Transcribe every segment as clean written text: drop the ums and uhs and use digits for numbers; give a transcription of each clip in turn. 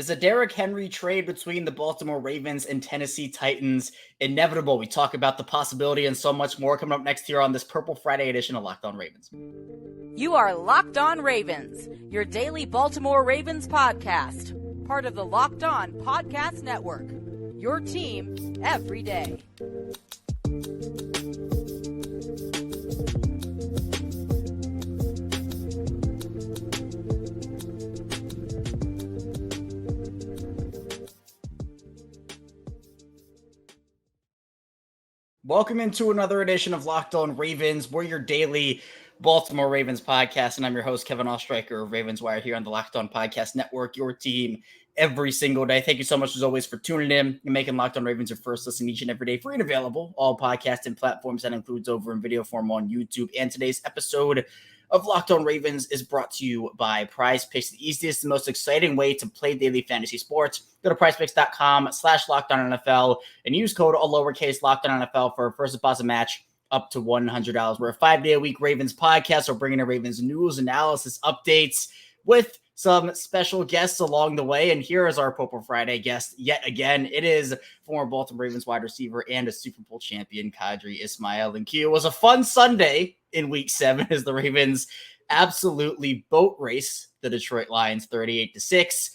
Is a Derrick Henry trade between the Baltimore Ravens and Tennessee Titans inevitable? We talk about the possibility and so much more coming up next here on this Purple Friday edition of Locked On Ravens. You are Locked On Ravens, your daily Baltimore Ravens podcast, part of the Locked On Podcast Network, your team every day. Welcome into another edition of Locked On Ravens. We're your daily Baltimore Ravens podcast, and I'm your host, Kevin Ostreicher of Ravens Wire here on the Locked On Podcast Network, your team every single day. Thank you so much, as always, for tuning in and making Locked On Ravens your first listen each and every day, free and available, all podcasting platforms. That includes over in video form on YouTube. And today's episode of Locked On Ravens is brought to you by PrizePicks, the easiest and most exciting way to play daily fantasy sports. Go to PrizePicks.com/LockedOnNFL and use code all lowercase LockedOnNFL for a first deposit match up to $100. We're a 5-day-a-week Ravens podcast. We're bringing in Ravens news, analysis, updates with some special guests along the way. And here is our Purple Friday guest yet again. It is former Baltimore Ravens wide receiver and a Super Bowl champion, Qadry Ismail. And Q, it was a fun Sunday in week 7 as the Ravens absolutely boat race the Detroit Lions 38-6.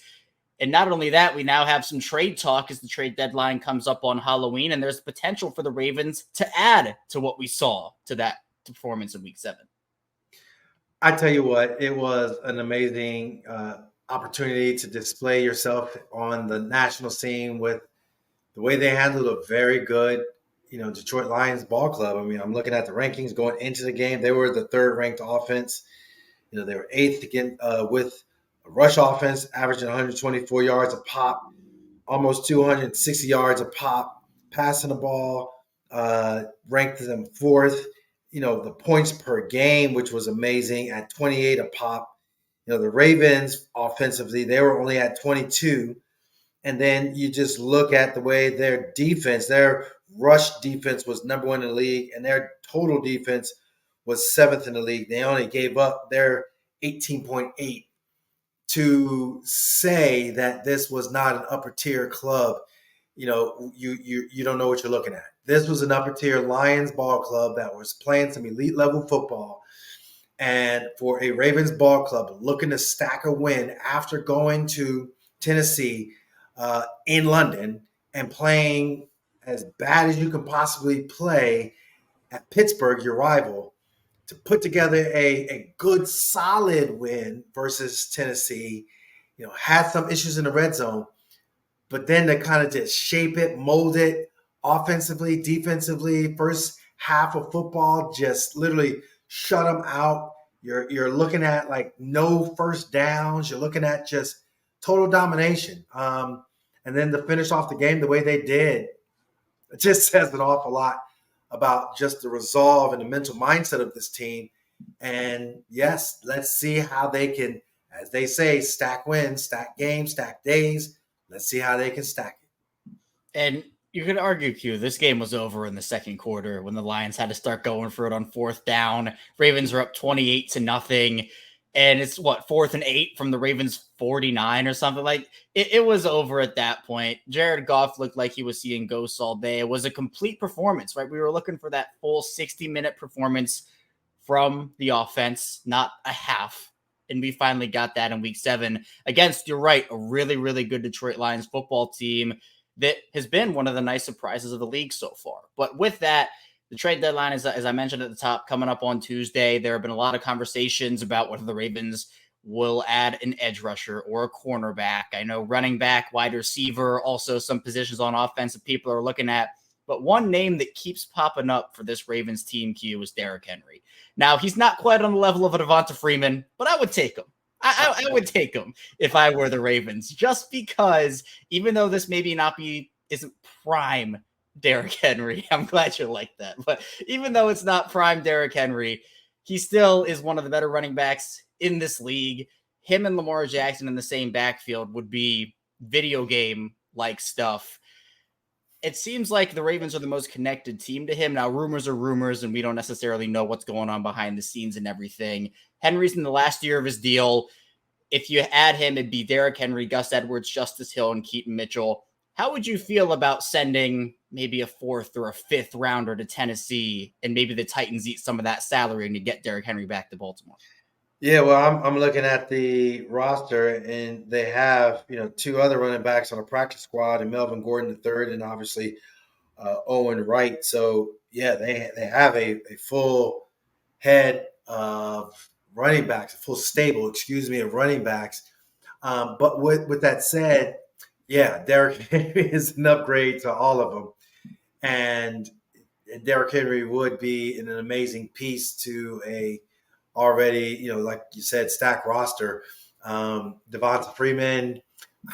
And not only that, we now have some trade talk as the trade deadline comes up on Halloween, and there's potential for the Ravens to add to what we saw to that performance in week 7. I tell you what, it was an amazing opportunity to display yourself on the national scene with the way they handled a very good, Detroit Lions ball club. I mean, I'm looking at the rankings going into the game. They were the 3rd ranked offense. They were 8th again with a rush offense, averaging 124 yards a pop, almost 260 yards a pop, passing the ball, ranked them 4th. The points per game, which was amazing, at 28 a pop. The Ravens offensively, they were only at 22. And then you just look at the way their defense, their rush defense was number 1 in the league, and their total defense was 7th in the league. They only gave up their 18.8. To say that this was not an upper tier club, you don't know what you're looking at. This was an upper tier Lions ball club that was playing some elite level football. And for a Ravens ball club looking to stack a win after going to Tennessee in London and playing as bad as you can possibly play at Pittsburgh, your rival, to put together a good, solid win versus Tennessee, had some issues in the red zone, but then to kind of just shape it, mold it offensively, defensively, first half of football, just literally shut them out. You're looking at like no first downs. You're looking at just total domination. And then to finish off the game the way they did, it just says an awful lot about just the resolve and the mental mindset of this team. And yes, let's see how they can, as they say, stack wins, stack games, stack days. Let's see how they can stack it. And you could argue, Q, this game was over in the second quarter when the Lions had to start going for it on 4th down. Ravens were up 28-0. And it's 4th and 8 from the Ravens 49 or something. Like it was over at that point. Jared Goff looked like he was seeing ghosts all day. It was a complete performance, right? We were looking for that full 60-minute performance from the offense, not a half. And we finally got that in week 7 against, you're right, a really, really good Detroit Lions football team that has been one of the nice surprises of the league so far. But with that, the trade deadline is, as I mentioned at the top, coming up on Tuesday. There have been a lot of conversations about whether the Ravens will add an edge rusher or a cornerback. I know running back, wide receiver, also some positions on offense that people are looking at. But one name that keeps popping up for this Ravens team, Q, is Derrick Henry. Now, he's not quite on the level of a Devonta Freeman, but I would take him. I would take him if I were the Ravens, just because even though this maybe isn't prime Derrick Henry. I'm glad you like that. But even though it's not prime Derrick Henry, he still is one of the better running backs in this league. Him and Lamar Jackson in the same backfield would be video game-like stuff. It seems like the Ravens are the most connected team to him. Now, rumors are rumors, and we don't necessarily know what's going on behind the scenes and everything. Henry's in the last year of his deal. if you add him, it'd be Derrick Henry, Gus Edwards, Justice Hill, and Keaton Mitchell. How would you feel about sending maybe a 4th or a 5th rounder to Tennessee, and maybe the Titans eat some of that salary and you get Derrick Henry back to Baltimore? Yeah, well, I'm looking at the roster, and they have 2 other running backs on the practice squad, and Melvin Gordon the third, and obviously Owen Wright. So yeah, they have a full head of running backs, a full stable, of running backs. But with that said, yeah, Derrick Henry is an upgrade to all of them, and Derrick Henry would be an amazing piece to a already, like you said, stacked roster. Devonta Freeman,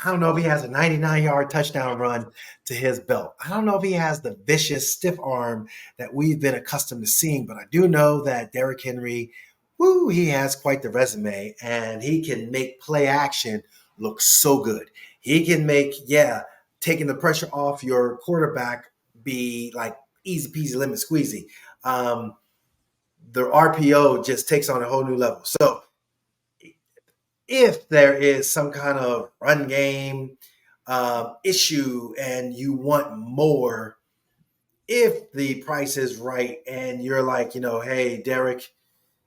I don't know if he has a 99-yard touchdown run to his belt. I don't know if he has the vicious, stiff arm that we've been accustomed to seeing, but I do know that Derrick Henry, he has quite the resume, and he can make play action look so good. He can make, taking the pressure off your quarterback be like easy peasy lemon squeezy. The RPO just takes on a whole new level. So if there is some kind of run game issue and you want more, if the price is right and you're like, hey, Derek,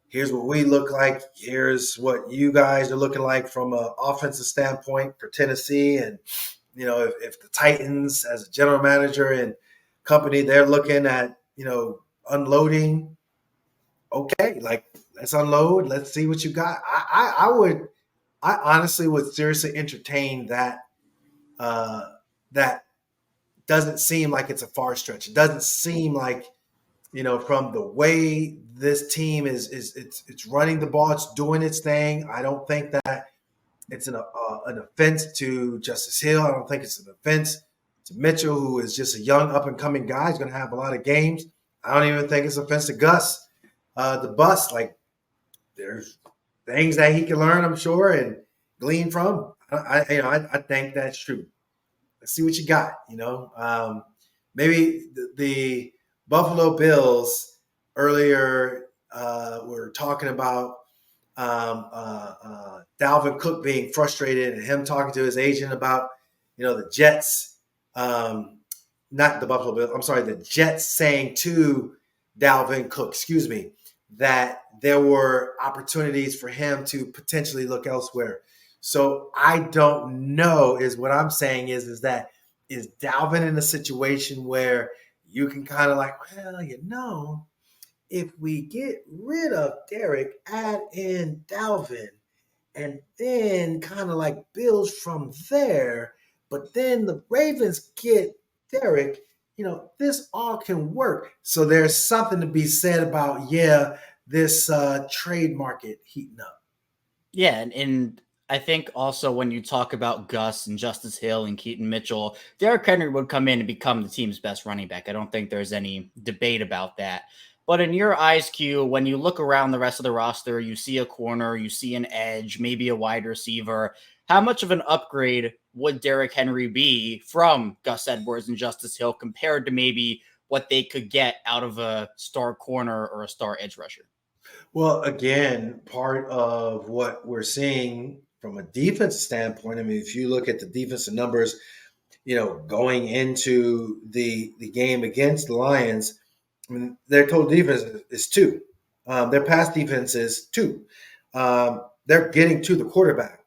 here's what we look like. Here's what you guys are looking like from an offensive standpoint for Tennessee. And, if the Titans as a general manager and company, they're looking at, unloading, okay, like let's unload. Let's see what you got. I honestly would seriously entertain that. That doesn't seem like it's a far stretch. It doesn't seem like, from the way this team is it's running the ball, it's doing its thing. I don't think that it's an offense to Justice Hill. I don't think it's an offense to Mitchell, who is just a young up and coming guy. He's going to have a lot of games. I don't even think it's an offense to Gus, the bust. Like, there's things that he can learn, I'm sure, and glean from. I think that's true. Let's see what you got. Maybe the Buffalo Bills earlier were talking about Dalvin Cook being frustrated and him talking to his agent about, the Jets, not the Buffalo Bills. I'm sorry, the Jets saying to Dalvin Cook, that there were opportunities for him to potentially look elsewhere. So I don't know is what I'm saying is that is Dalvin in a situation where you can kind of like, well, if we get rid of Derek, add in Dalvin, and then kind of like build from there. But then the Ravens get Derek, this all can work. So there's something to be said about, this trade market heating up. Yeah, and I think also when you talk about Gus and Justice Hill and Keaton Mitchell, Derrick Henry would come in and become the team's best running back. I don't think there's any debate about that. But in your eyes, Q, when you look around the rest of the roster, you see a corner, you see an edge, maybe a wide receiver. How much of an upgrade would Derrick Henry be from Gus Edwards and Justice Hill compared to maybe what they could get out of a star corner or a star edge rusher? Well, again, part of what we're seeing from a defense standpoint, I mean, if you look at the defensive numbers, going into the game against the Lions, I mean, their total defense is 2. Their pass defense is 2. They're getting to the quarterback.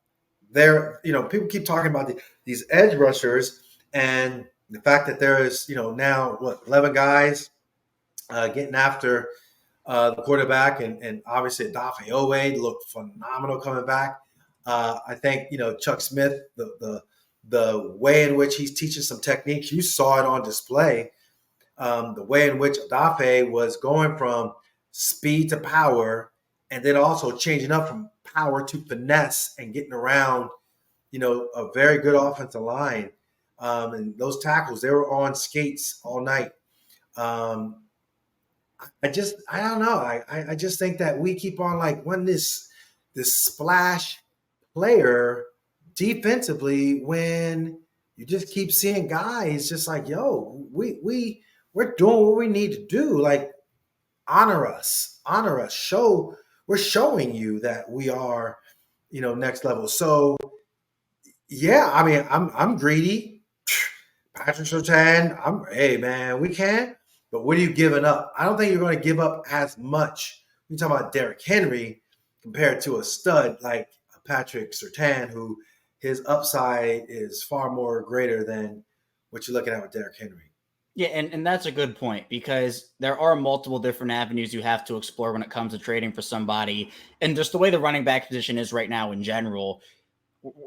People keep talking about these edge rushers and the fact that there is, now 11 guys getting after the quarterback, and obviously Odafe Oweh looked phenomenal coming back. I think Chuck Smith, the way in which he's teaching some techniques, you saw it on display. The way in which Odafe was going from speed to power, and then also changing up from power to finesse and getting around, a very good offensive line. And those tackles, they were on skates all night. I don't know. I just think that we keep on like wanting this splash player defensively when you just keep seeing guys just like, we're doing what we need to do. Like, honor us. We're showing you that we are, next level. So yeah, I mean, I'm greedy. Patrick Surtain, hey man, we can. But what are you giving up? I don't think you're going to give up as much. You talk about Derrick Henry compared to a stud like Patrick Surtain, who his upside is far more greater than what you're looking at with Derrick Henry. Yeah, and that's a good point because there are multiple different avenues you have to explore when it comes to trading for somebody. And just the way the running back position is right now in general,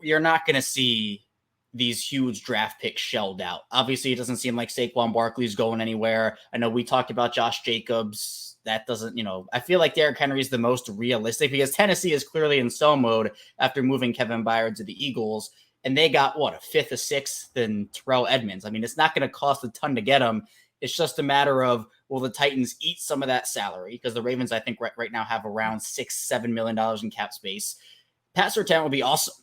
you're not going to see these huge draft picks shelled out. Obviously, it doesn't seem like Saquon Barkley's going anywhere. I know we talked about Josh Jacobs. That doesn't, I feel like Derrick Henry is the most realistic because Tennessee is clearly in sell mode after moving Kevin Byard to the Eagles. And they got, a fifth, a sixth, and Terrell Edmonds. I mean, it's not going to cost a ton to get him. It's just a matter of, will the Titans eat some of that salary? Because the Ravens, I think, right now have around $6-7 million in cap space. Pat Surtain will be awesome.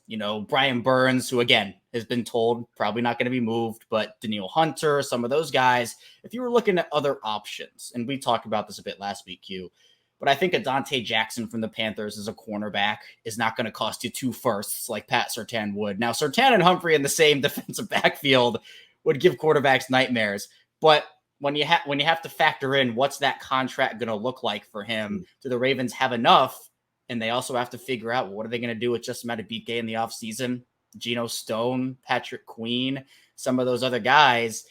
Brian Burns, who, again, has been told probably not going to be moved, but Danielle Hunter, some of those guys. If you were looking at other options, and we talked about this a bit last week, Q, but I think a Dante Jackson from the Panthers as a cornerback is not going to cost you 2 firsts like Pat Surtain would. Now, Surtain and Humphrey in the same defensive backfield would give quarterbacks nightmares. But when you have to factor in what's that contract going to look like for him, do the Ravens have enough? And they also have to figure out what are they going to do with just Madubuike in the offseason, Geno Stone, Patrick Queen, some of those other guys.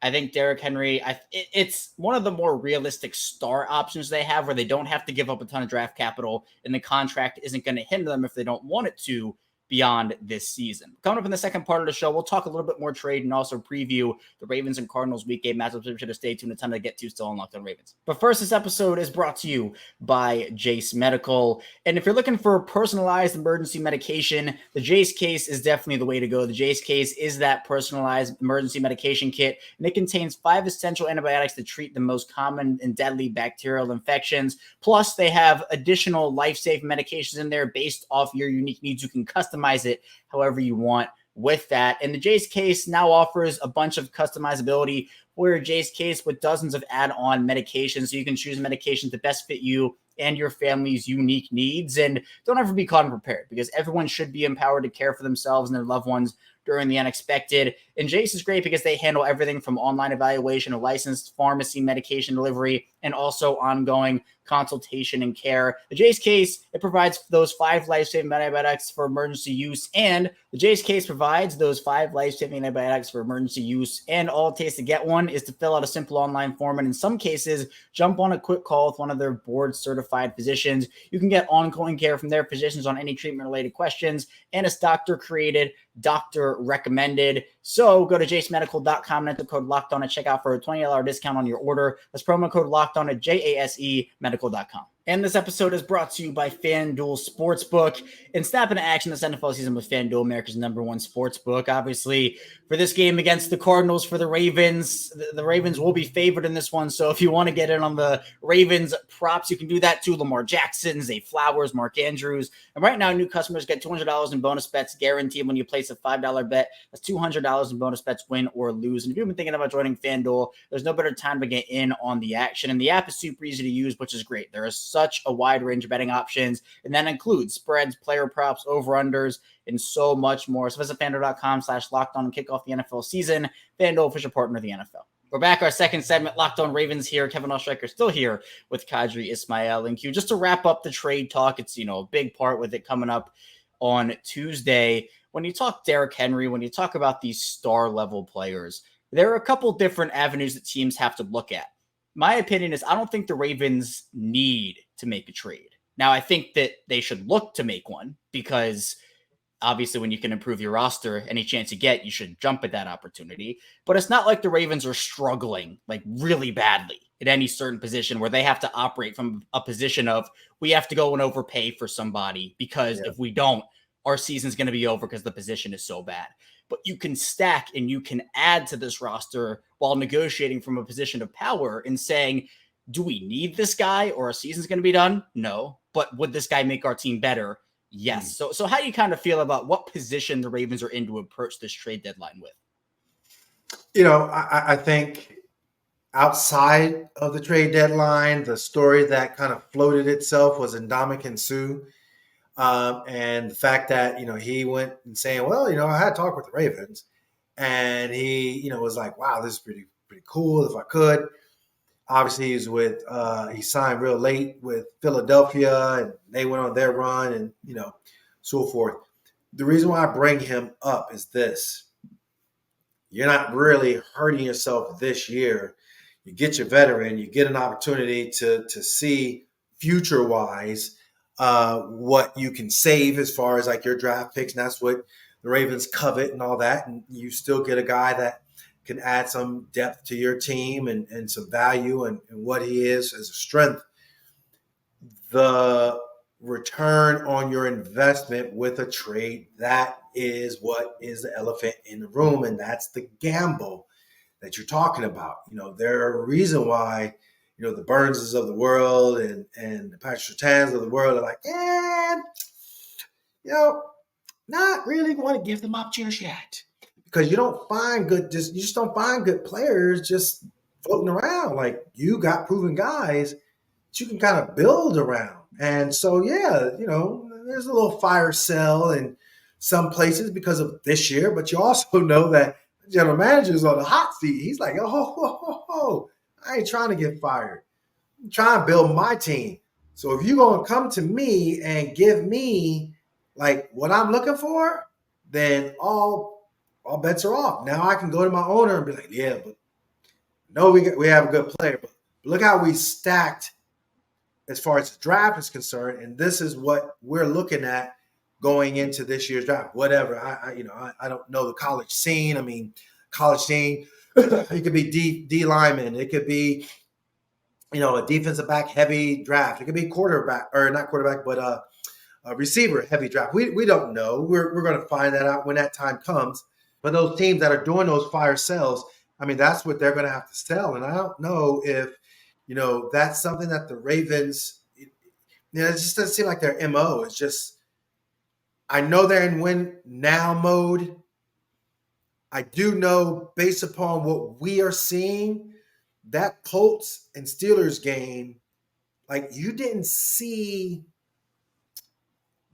I think Derrick Henry, it's one of the more realistic star options they have where they don't have to give up a ton of draft capital and the contract isn't going to hinder them if they don't want it to beyond this season. Coming up in the second part of the show, we'll talk a little bit more trade and also preview the Ravens and Cardinals week 8 matchups. We should have stayed tuned, a ton to get to still on Locked On Ravens. But first, this episode is brought to you by Jase Medical. And if you're looking for personalized emergency medication, the Jase case is definitely the way to go. The Jase case is that personalized emergency medication kit, and it contains 5 essential antibiotics to treat the most common and deadly bacterial infections. Plus, they have additional life-saving medications in there based off your unique needs. You can customize it however you want with that. And the Jase case now offers a bunch of customizability for your Jase case with dozens of add-on medications. So you can choose medications that best fit you and your family's unique needs. And don't ever be caught unprepared because everyone should be empowered to care for themselves and their loved ones during the unexpected. And Jase is great because they handle everything from online evaluation of licensed pharmacy medication delivery and also ongoing consultation and care. The Jase case, it provides those 5 life-saving antibiotics for emergency use, and the Jase case provides those 5 life-saving antibiotics for emergency use, and all it takes to get one is to fill out a simple online form, and in some cases, jump on a quick call with one of their board-certified physicians. You can get ongoing care from their physicians on any treatment-related questions, and it's doctor-created, doctor-recommended. So go to jasemedical.com and enter code LOCKEDON at checkout for a $20 discount on your order. That's promo code LOCKEDON at jasemedical.com. And this episode is brought to you by FanDuel Sportsbook. And snap into action this NFL season with FanDuel, America's #1 sportsbook. Obviously, for this game against the Cardinals, for the Ravens, the Ravens will be favored in this one. So if you want to get in on the Ravens props, you can do that too. Lamar Jackson, Zay Flowers, Mark Andrews. And right now, new customers get $200 in bonus bets guaranteed when you place a $5 bet. That's $200 in bonus bets, win or lose. And if you've been thinking about joining FanDuel, there's no better time to get in on the action. And the app is super easy to use, which is great. There is such a wide range of betting options, and that includes spreads, player props, over-unders, and so much more. So visit FanDuel.com/LockedOn and kick off the NFL season. FanDuel, official partner of the NFL. We're back. Our second segment, Locked On Ravens here. Kevin Oestreicher still here with Kadri Ismail and Q. Just to wrap up the trade talk, it's, a big part with it coming up on Tuesday. When you talk Derrick Henry, when you talk about these star-level players, there are a couple different avenues that teams have to look at. My opinion is I don't think the Ravens need to make a trade. Now, I think that they should look to make one because obviously when you can improve your roster, any chance you get, you should jump at that opportunity. But it's not like the Ravens are struggling like really badly at any certain position where they have to operate from a position of we have to go and overpay for somebody because if we don't, our season's going to be over because the position is so bad. But you can stack and you can add to this roster while negotiating from a position of power and saying, do we need this guy or our season's going to be done? No. But would this guy make our team better? Yes. So how do you kind of feel about what position the Ravens are in to approach this trade deadline with? I think outside of the trade deadline, the story that kind of floated itself was Ndamukong Suh. And the fact that, he went and saying, well, I had to talk with the Ravens, and he, was like, wow, this is pretty cool if I could. Obviously, he signed real late with Philadelphia, and they went on their run and, so forth. The reason why I bring him up is this. You're not really hurting yourself this year. You get your veteran, you get an opportunity to see future-wise what you can save as far as like your draft picks, and that's what the Ravens covet and all that. And you still get a guy that can add some depth to your team and some value and what he is as a strength. The return on your investment with a trade, that is what is the elephant in the room, and that's the gamble that you're talking about. There are a reason why, the Burnses of the world and the Patrick Surtains of the world are like, not really want to give them up just yet. Because you just don't find good players just floating around. Like, you got proven guys that you can kind of build around. And so, there's a little fire sale in some places because of this year, but you also know that the general manager's on the hot seat. He's like, I ain't trying to get fired. I'm trying to build my team. So if you're going to come to me and give me like what I'm looking for, then all bets are off. Now I can go to my owner and be like, yeah, but no, we have a good player. But look how we stacked as far as the draft is concerned, and this is what we're looking at going into this year's draft. Whatever, I don't know the college scene. I mean, college scene, it could be D lineman, it could be a defensive back heavy draft, it could be quarterback or not quarterback, but a receiver heavy draft. We don't know. We're going to find that out when that time comes. But those teams that are doing those fire sales, I mean, that's what they're going to have to sell, and I don't know if that's something that the Ravens, it just doesn't seem like their MO. It's just, I know they're in win now mode. I do know, based upon what we are seeing, that Colts and Steelers game, like, you didn't see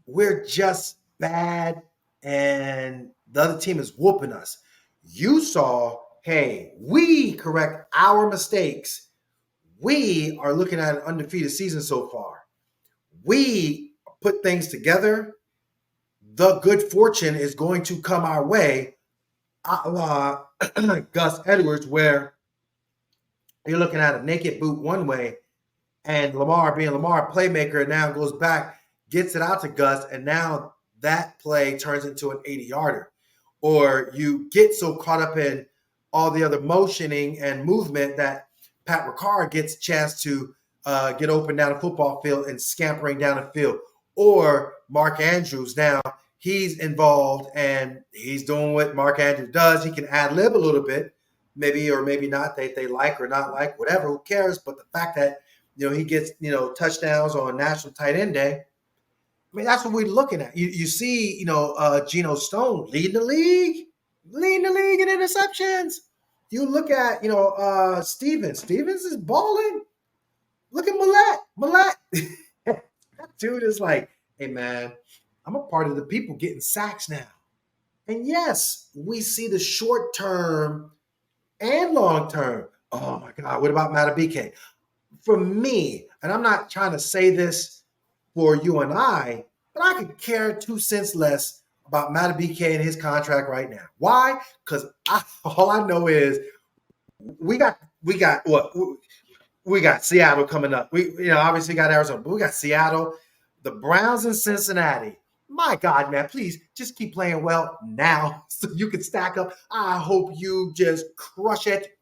we're just bad and the other team is whooping us. You saw, hey, we correct our mistakes. We are looking at an undefeated season so far. We put things together. The good fortune is going to come our way, a la Gus Edwards, where you're looking at a naked boot one way, and Lamar, being Lamar, playmaker, now goes back, gets it out to Gus, and now that play turns into an 80-yarder. Or you get so caught up in all the other motioning and movement that Pat Ricard gets a chance to get open down the football field and scampering down the field. Or Mark Andrews, now he's involved and he's doing what Mark Andrews does. He can ad-lib a little bit, maybe or maybe not, they like or not like, whatever, who cares? But the fact that, he gets, touchdowns on National Tight End Day, I mean, that's what we're looking at. You see, Geno Stone leading the league in interceptions. You look at, Stevens. Stevens is balling. Look at Millette. That dude is like, hey, man, I'm a part of the people getting sacks now. And yes, we see the short term and long term. Oh, my God, what about Matabike? For me, and I'm not trying to say this for you and I, but I could care 2 cents less about Matabike and his contract right now. Why? Because all I know is we got what? We got Seattle coming up. We obviously got Arizona, but we got Seattle, the Browns, and Cincinnati. My God, man, please just keep playing well now so you can stack up. I hope you just crush it.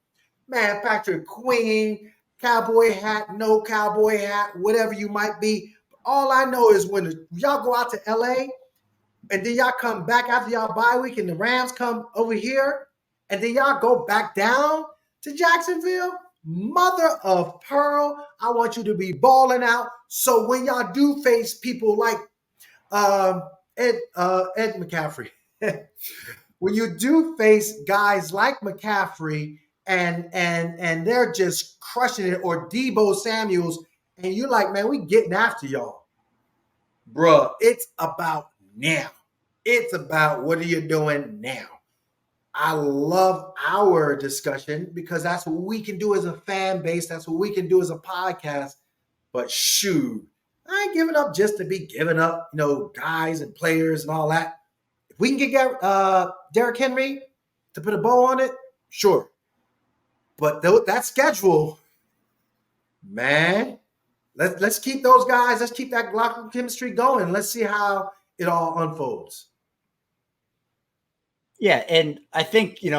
Man, Patrick Queen, cowboy hat, no cowboy hat, whatever you might be. All I know is when y'all go out to LA and then y'all come back after y'all bye week and the Rams come over here and then y'all go back down to Jacksonville, mother of pearl, I want you to be balling out. So when y'all do face people like Ed McCaffrey, when you do face guys like McCaffrey and they're just crushing it, or Debo Samuels, and you're like, man, we getting after y'all. Bruh, it's about now. It's about what are you doing now? I love our discussion because that's what we can do as a fan base. That's what we can do as a podcast. But shoot, I ain't giving up just to be giving up, guys and players and all that. If we can get Derrick Henry to put a bow on it, sure. But that schedule, man, let's keep those guys. Let's keep that locker chemistry going. Let's see how it all unfolds. Yeah, and I think, in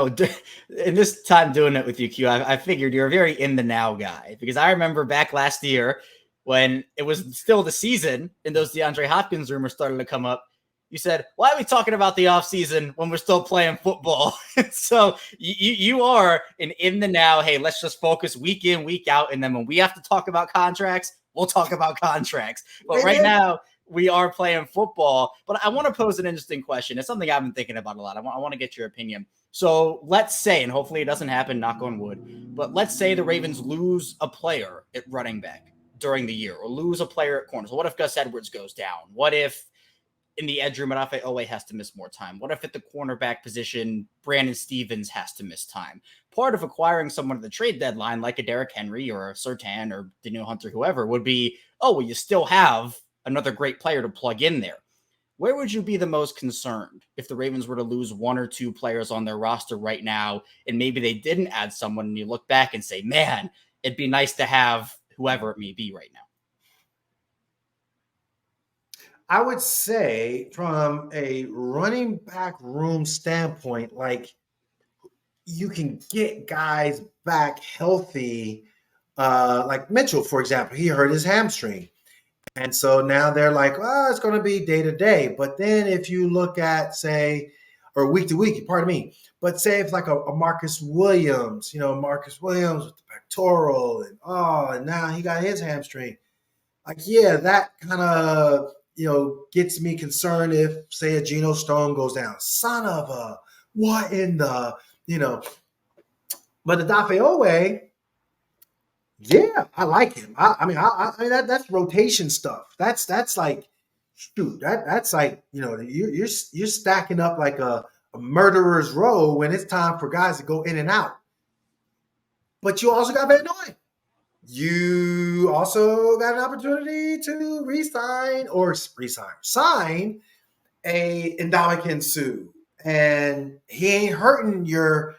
this time doing it with you, Q, I figured you're a very in the now guy, because I remember back last year when it was still the season and those DeAndre Hopkins rumors started to come up. You said, why are we talking about the offseason when we're still playing football? So you are an in the now, hey, let's just focus week in, week out. And then when we have to talk about contracts, we'll talk about contracts. But right now, we are playing football. But I want to pose an interesting question. It's something I've been thinking about a lot. I want to get your opinion. So let's say, and hopefully it doesn't happen, knock on wood, but let's say the Ravens lose a player at running back during the year or lose a player at corner. So what if Gus Edwards goes down? What if in the edge room, Odafe Owe has to miss more time? What if at the cornerback position, Brandon Stevens has to miss time? Part of acquiring someone at the trade deadline, like a Derrick Henry or a Surtain or Daniel Hunter, whoever, would be, you still have another great player to plug in there. Where would you be the most concerned if the Ravens were to lose one or two players on their roster right now, and maybe they didn't add someone, and you look back and say, man, it'd be nice to have whoever it may be right now? I would say from a running back room standpoint, like you can get guys back healthy. Like Mitchell, for example, he hurt his hamstring. And so now they're like, it's going to be day to day. But then if you look at, say, or week to week, pardon me, but say it's like a Marcus Williams, Marcus Williams with the pectoral and now he got his hamstring. Like, yeah, that kind of, gets me concerned if, say, a Geno Stone goes down. Son of a, what in the, But Odafe Owe, yeah, I like him. I mean, that's rotation stuff. That's like, shoot, that's like, you're stacking up like a murderer's row when it's time for guys to go in and out. But you also got Van Noy. You also got an opportunity to sign a Ndamukong Suh. And he ain't hurting your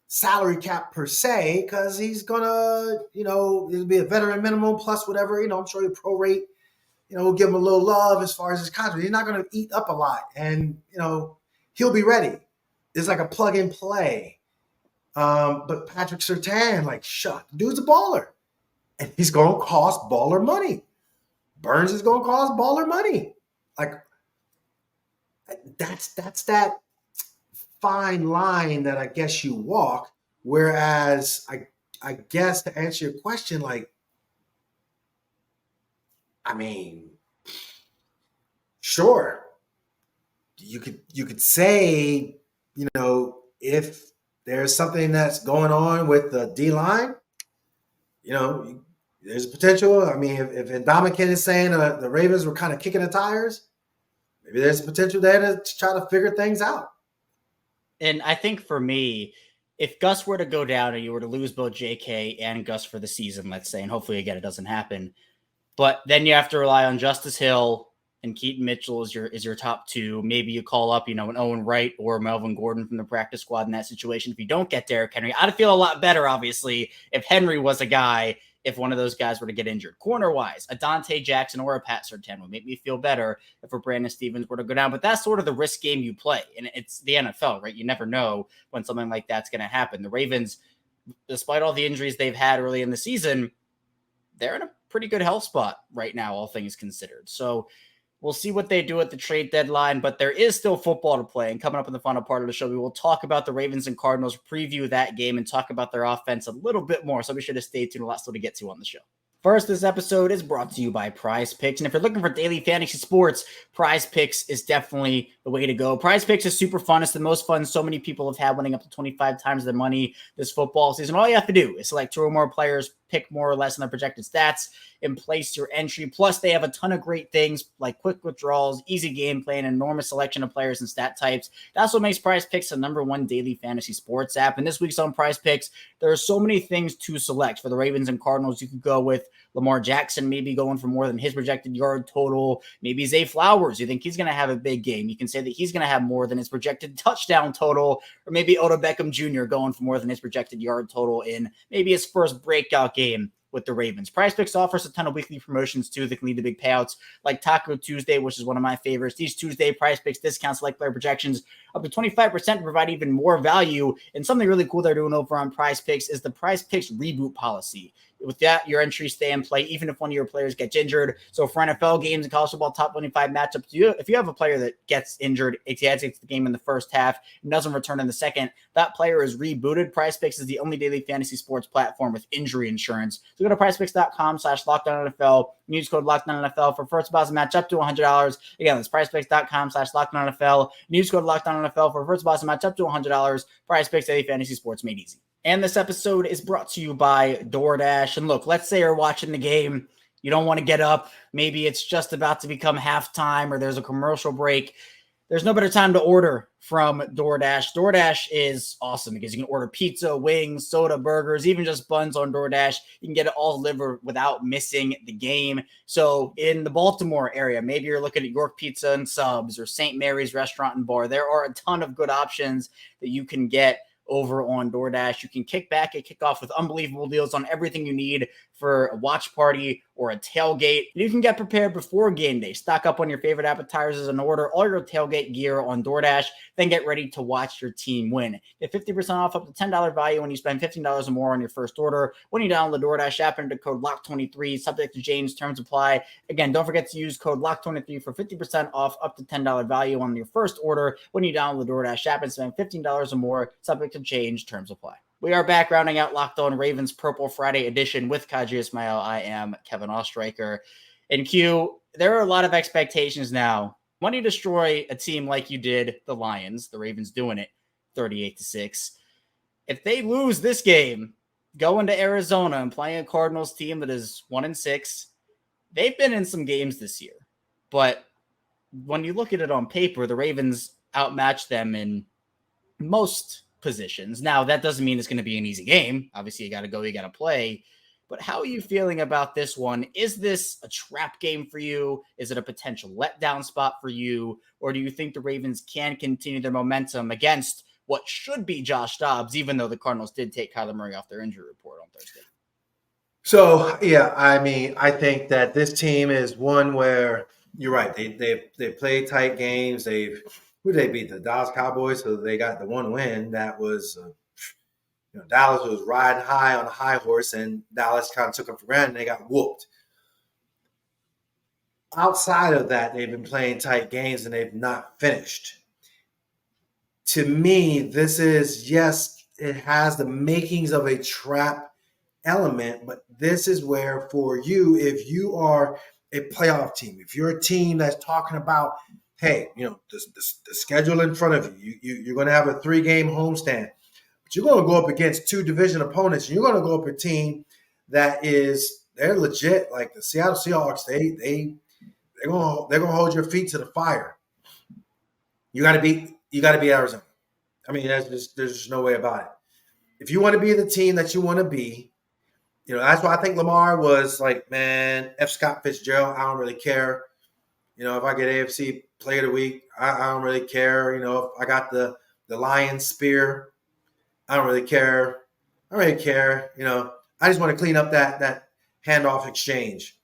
salary cap per se, because he's gonna, it'll be a veteran minimum plus whatever, I'm sure he'll prorate, we'll give him a little love as far as his contract. He's not gonna eat up a lot, and he'll be ready. It's like a plug and play. But Patrick Surtain, like, dude's a baller. And he's gonna cost baller money. Burns is gonna cost baller money. Like, that's that fine line that I guess you walk. Whereas I guess to answer your question, like, I mean, sure, you could say, if there's something that's going on with the D line, there's a potential. I mean, if Ndamukong is saying the Ravens were kind of kicking the tires, maybe there's a potential there to try to figure things out. And I think for me, if Gus were to go down and you were to lose both JK and Gus for the season, let's say, and hopefully, again, it doesn't happen, but then you have to rely on Justice Hill and Keaton Mitchell is your top two. Maybe you call up, an Owen Wright or Melvin Gordon from the practice squad in that situation. If you don't get Derrick Henry, I'd feel a lot better, obviously, if Henry was a guy, if one of those guys were to get injured. Corner-wise, a Dante Jackson or a Pat Surtain would make me feel better if a Brandon Stevens were to go down. But that's sort of the risk game you play. And it's the NFL, right? You never know when something like that's going to happen. The Ravens, despite all the injuries they've had early in the season, they're in a pretty good health spot right now, all things considered. So we'll see what they do at the trade deadline, but there is still football to play. And coming up in the final part of the show, we will talk about the Ravens and Cardinals, preview that game, and talk about their offense a little bit more. So be sure to stay tuned. A lot still to get to on the show. First, this episode is brought to you by PrizePicks. And if you're looking for daily fantasy sports, PrizePicks is definitely the way to go. PrizePicks is super fun. It's the most fun so many people have had, winning up to 25 times their money this football season. All you have to do is select two or more players pick more or less on the projected stats and place your entry. Plus, they have a ton of great things like quick withdrawals, easy game plan, enormous selection of players and stat types. That's what makes PrizePicks the #1 daily fantasy sports app. And this week's on PrizePicks, there are so many things to select. For the Ravens and Cardinals, you could go with Lamar Jackson maybe going for more than his projected yard total. Maybe Zay Flowers, you think he's going to have a big game. You can say that he's going to have more than his projected touchdown total. Or maybe Odell Beckham Jr. going for more than his projected yard total in maybe his first breakout game with the Ravens. PrizePicks offers a ton of weekly promotions too that can lead to big payouts, like Taco Tuesday, which is one of my favorites. These Tuesday PrizePicks discounts, like player projections, up to 25% to provide even more value. And something really cool they're doing over on PrizePicks is the PrizePicks reboot policy. With that, your entries stay in play even if one of your players gets injured. So for NFL games and college football top 25 matchups, if you have a player that gets injured, exits the game in the first half and doesn't return in the second, that player is rebooted. PrizePicks is the only daily fantasy sports platform with injury insurance. So go to PrizePicks.com/LockedOnNFL. Use code LockedOnNFL for first deposit match up to $100. Again, that's PrizePicks.com/LockedOnNFL. Use code LockedOnNFL for first deposit match up to $100. PrizePicks, daily fantasy sports made easy. And this episode is brought to you by DoorDash. And look, let's say you're watching the game. You don't want to get up. Maybe it's just about to become halftime or there's a commercial break. There's no better time to order from DoorDash. DoorDash is awesome because you can order pizza, wings, soda, burgers, even just buns on DoorDash. You can get it all delivered without missing the game. So in the Baltimore area, maybe you're looking at York Pizza and Subs or St. Mary's Restaurant and Bar. There are a ton of good options that you can get over on DoorDash. You can kick back and kick off with unbelievable deals on everything you need for a watch party or a tailgate. And you can get prepared before game day. Stock up on your favorite appetizers and order all your tailgate gear on DoorDash. Then get ready to watch your team win. Get 50% off up to $10 value when you spend $15 or more on your first order. When you download the DoorDash app, enter code LOCK23, subject to change, terms apply. Again, don't forget to use code LOCK23 for 50% off up to $10 value on your first order when you download the DoorDash app and spend $15 or more, subject to change, terms apply. We are back rounding out Locked On Ravens Purple Friday edition with Kaji Ismail. I am Kevin Ostreicher. And Q, there are a lot of expectations now. When you destroy a team like you did the Lions, the Ravens doing it 38-6. If they lose this game, going to Arizona and playing a Cardinals team that is 1-6, they've been in some games this year. But when you look at it on paper, the Ravens outmatched them in most positions. Now, that doesn't mean it's going to be an easy game. Obviously, you got to go, you got to play. But how are you feeling about this one? Is this a trap game for you? Is it a potential letdown spot for you? Or do you think the Ravens can continue their momentum against what should be Josh Dobbs, even though the Cardinals did take Kyler Murray off their injury report on Thursday? So, yeah, I mean, I think that this team is one where you're right. They played tight games. Who they beat? The Dallas Cowboys. So they got the one win. That was, Dallas was riding high on a high horse, and Dallas kind of took them for granted, and they got whooped. Outside of that, they've been playing tight games, and they've not finished. To me, this is, yes, it has the makings of a trap element, but this is where for you, if you are a playoff team, if you're a team that's talking about, hey, the schedule in front of you, you're going to have a 3-game homestand, but you're going to go up against 2 division opponents, and you're going to go up a team that they're legit, like the Seattle Seahawks. They're going to hold your feet to the fire. You got to beat Arizona. I mean, there's just no way about it. If you want to be the team that you want to be, that's why I think Lamar was like, man, F. Scott Fitzgerald, I don't really care. If I get AFC Player of the Week, I don't really care. If I got the Lions spear, I don't really care. I don't really care. I just want to clean up that handoff exchange.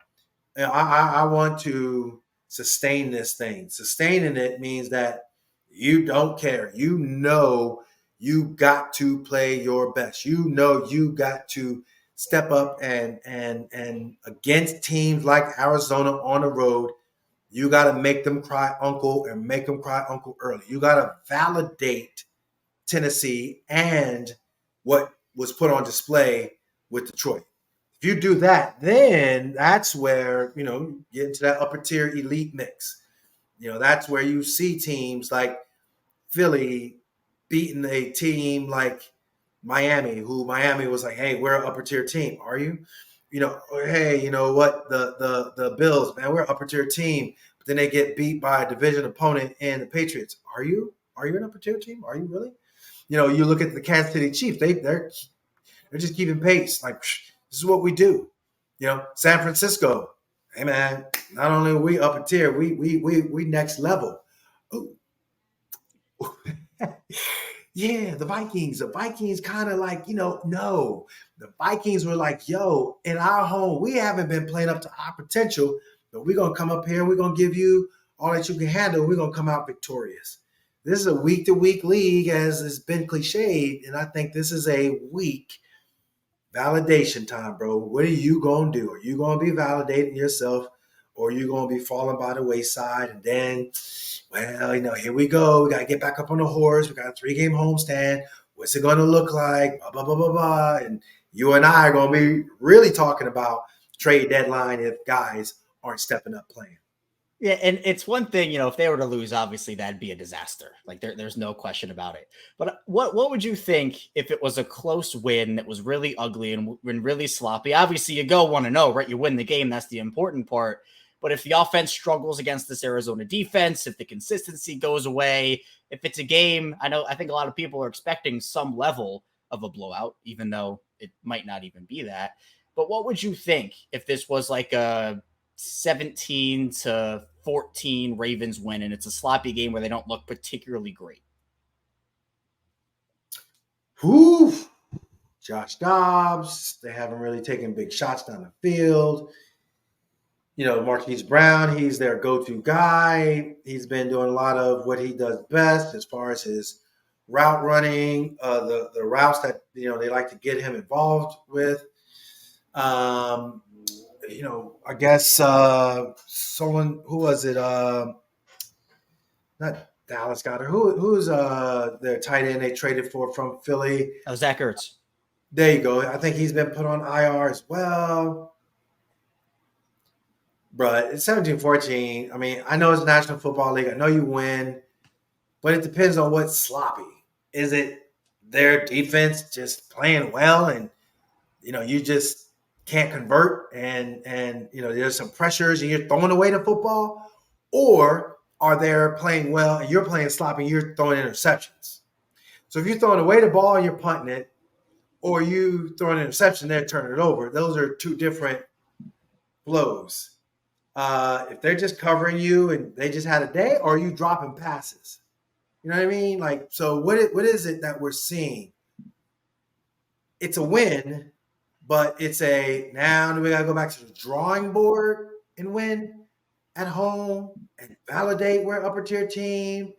I want to sustain this thing. Sustaining it means that you don't care. You got to play your best. You got to step up and against teams like Arizona on the road, you got to make them cry uncle and make them cry uncle early. You got to validate Tennessee and what was put on display with Detroit. If you do that, then that's where, you get into that upper tier elite mix. That's where you see teams like Philly beating a team like Miami, who Miami was like, hey, we're an upper tier team. Are you? Or, hey, you know what? The Bills, man, we're an upper tier team. But then they get beat by a division opponent in the Patriots. Are you? Are you an upper tier team? Are you really? You look at the Kansas City Chiefs. They're just keeping pace. Like, this is what we do. San Francisco. Hey man, not only are we upper tier, we next level. Ooh. Yeah, the Vikings. The Vikings kind of like, no. The Vikings were like, yo, in our home, we haven't been playing up to our potential, but we're going to come up here. We're going to give you all that you can handle. We're going to come out victorious. This is a week-to-week league, as has been cliched, and I think this is a week validation time, bro. What are you going to do? Are you going to be validating yourself, or are you going to be falling by the wayside? And then, well, here we go. We got to get back up on the horse. We got a 3-game homestand. What's it going to look like? Blah, blah, blah, blah, blah. And you and I are going to be really talking about trade deadline if guys aren't stepping up playing. Yeah, and it's one thing, if they were to lose, obviously that'd be a disaster. Like there's no question about it. But what would you think if it was a close win that was really ugly and really sloppy? Obviously, you go 1-0, right? You win the game. That's the important part. But if the offense struggles against this Arizona defense, if the consistency goes away, if it's a game, I think a lot of people are expecting some level of a blowout, even though it might not even be that. But what would you think if this was like a 17-14 Ravens win and it's a sloppy game where they don't look particularly great? Whew. Josh Dobbs, they haven't really taken big shots down the field. Marquise Brown, he's their go-to guy. He's been doing a lot of what he does best as far as his route running, the routes that, they like to get him involved with. I guess someone, who was it? Not Dallas Goedert. Who's their tight end they traded for from Philly? Zach Ertz. There you go. I think he's been put on IR as well. But it's 17-14. I mean, I know it's National Football League. I know you win, but it depends on what's sloppy. Is it their defense just playing well and, you just can't convert and there's some pressures and you're throwing away the football? Or are they playing well and you're playing sloppy and you're throwing interceptions? So if you're throwing away the ball and you're punting it, or you throw an interception, they're turning it over. Those are two different flows. If they're just covering you and they just had a day, or are you dropping passes? You know what I mean? Like, so what is it that we're seeing? It's a win, but it's now we got to go back to the drawing board and win at home and validate we're an upper tier team.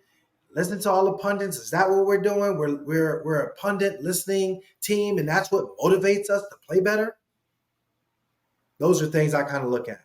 Listen to all the pundits. Is that what we're doing? We're a pundit listening team, and that's what motivates us to play better. Those are things I kind of look at.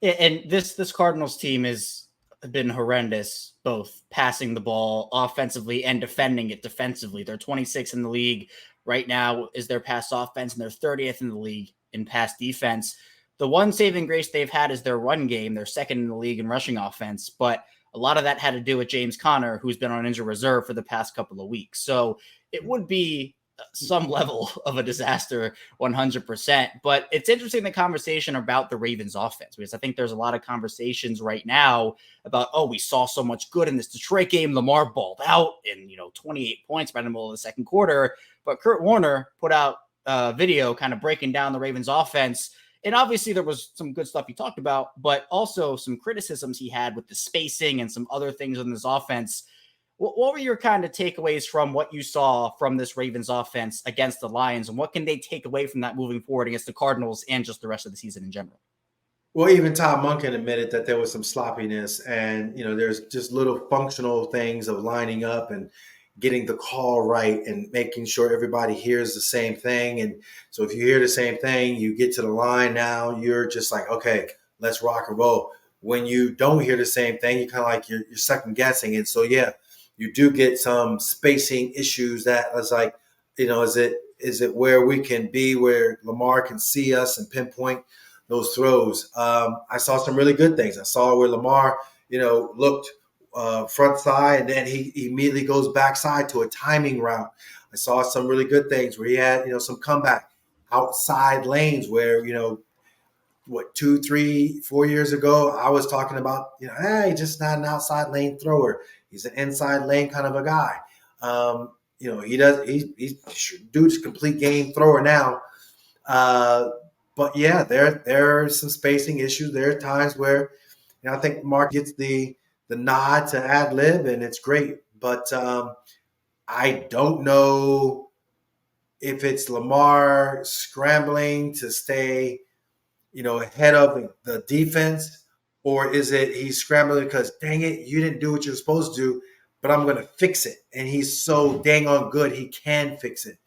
Yeah, and this Cardinals team has been horrendous, both passing the ball offensively and defending it defensively. They're 26th in the league right now is their pass offense, and they're 30th in the league in pass defense. The one saving grace they've had is their run game. They're second in the league in rushing offense, but a lot of that had to do with James Conner, who's been on injured reserve for the past couple of weeks. So it would be some level of a disaster 100%. But it's interesting, the conversation about the Ravens offense, because I think there's a lot of conversations right now about, we saw so much good in this Detroit game. Lamar balled out in, 28 points by the middle of the second quarter. But Kurt Warner put out a video kind of breaking down the Ravens offense. And obviously there was some good stuff he talked about, but also some criticisms he had with the spacing and some other things in this offense. What were your kind of takeaways from what you saw from this Ravens offense against the Lions, and what can they take away from that moving forward against the Cardinals and just the rest of the season in general? Well, even Todd Monken admitted that there was some sloppiness, and there's just little functional things of lining up and getting the call right and making sure everybody hears the same thing. And so if you hear the same thing, you get to the line, now you're just like, okay, let's rock and roll. When you don't hear the same thing, you kind of like you're second guessing. And so, yeah, you do get some spacing issues that was like, is it where we can be where Lamar can see us and pinpoint those throws? I saw some really good things. I saw where Lamar, looked front side, and then he immediately goes backside to a timing route. I saw some really good things where he had, some comeback outside lanes where, 2, 3, 4 years ago, I was talking about, hey, just not an outside lane thrower. He's an inside lane kind of a guy. He's dude's complete game thrower now. But yeah, there are some spacing issues. There are times where, I think Mark gets the nod to ad lib, and it's great. But I don't know if it's Lamar scrambling to stay, ahead of the defense, or is it he's scrambling because, dang it, you didn't do what you're supposed to do, but I'm going to fix it. And he's so dang on good, he can fix it.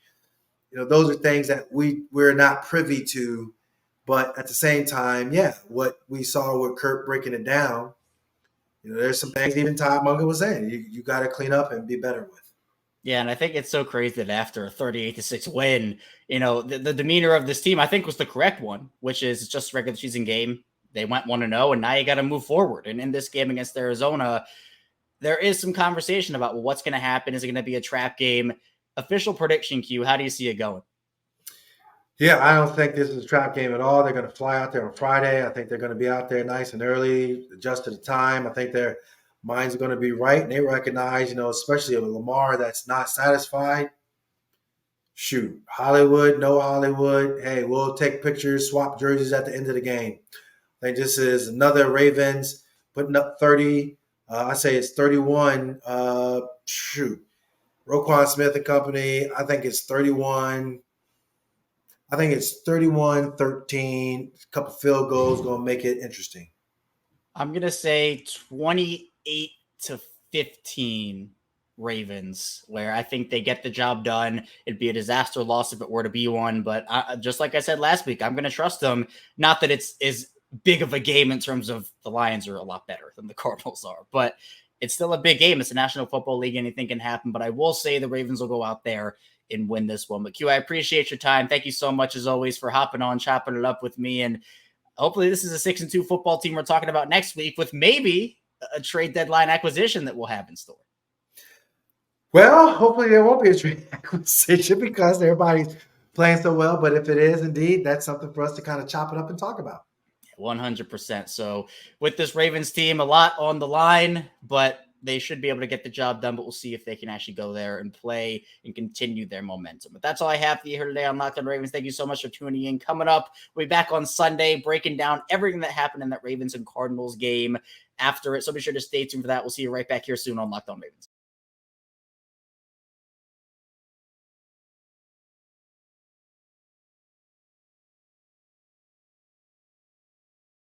Those are things that we're not privy to. But at the same time, yeah, what we saw with Kurt breaking it down, there's some things even Todd Munger was saying you got to clean up and be better with. Yeah, and I think it's so crazy that after a 38-6 win, the demeanor of this team, I think, was the correct one, which is it's just a regular season game. They went 1-0, and now you got to move forward. And in this game against Arizona, there is some conversation about what's going to happen. Is it going to be a trap game? Official prediction, Q, how do you see it going? Yeah, I don't think this is a trap game at all. They're going to fly out there on Friday. I think they're going to be out there nice and early, adjust to the time. I think their minds are going to be right, and they recognize, especially with Lamar that's not satisfied. Shoot, Hollywood, no Hollywood. Hey, we'll take pictures, swap jerseys at the end of the game. I think this is another Ravens putting up 30. I say it's 31. Roquan Smith and company, I think it's 31. I think it's 31-13. A couple field goals going to make it interesting. I'm going to say 28-15 Ravens, where I think they get the job done. It'd be a disaster loss if it were to be one, but just like I said last week, I'm going to trust them. Not that it's as big of a game in terms of the Lions are a lot better than the Cardinals are, but it's still a big game. It's the National Football League. Anything can happen, but I will say the Ravens will go out there and win this one. But Q, I appreciate your time. Thank you so much as always for hopping on, chopping it up with me. And hopefully this is a 6-2 football team we're talking about next week with maybe a trade deadline acquisition that we'll have in store. Well, hopefully there won't be a trade acquisition because everybody's playing so well. But if it is indeed, that's something for us to kind of chop it up and talk about. 100%. So with this Ravens team, a lot on the line, but they should be able to get the job done, but we'll see if they can actually go there and play and continue their momentum. But that's all I have for you here today on Locked On Ravens. Thank you so much for tuning in. Coming up, we'll be back on Sunday breaking down everything that happened in that Ravens and Cardinals game after it. So be sure to stay tuned for that. We'll see you right back here soon on Locked On Ravens.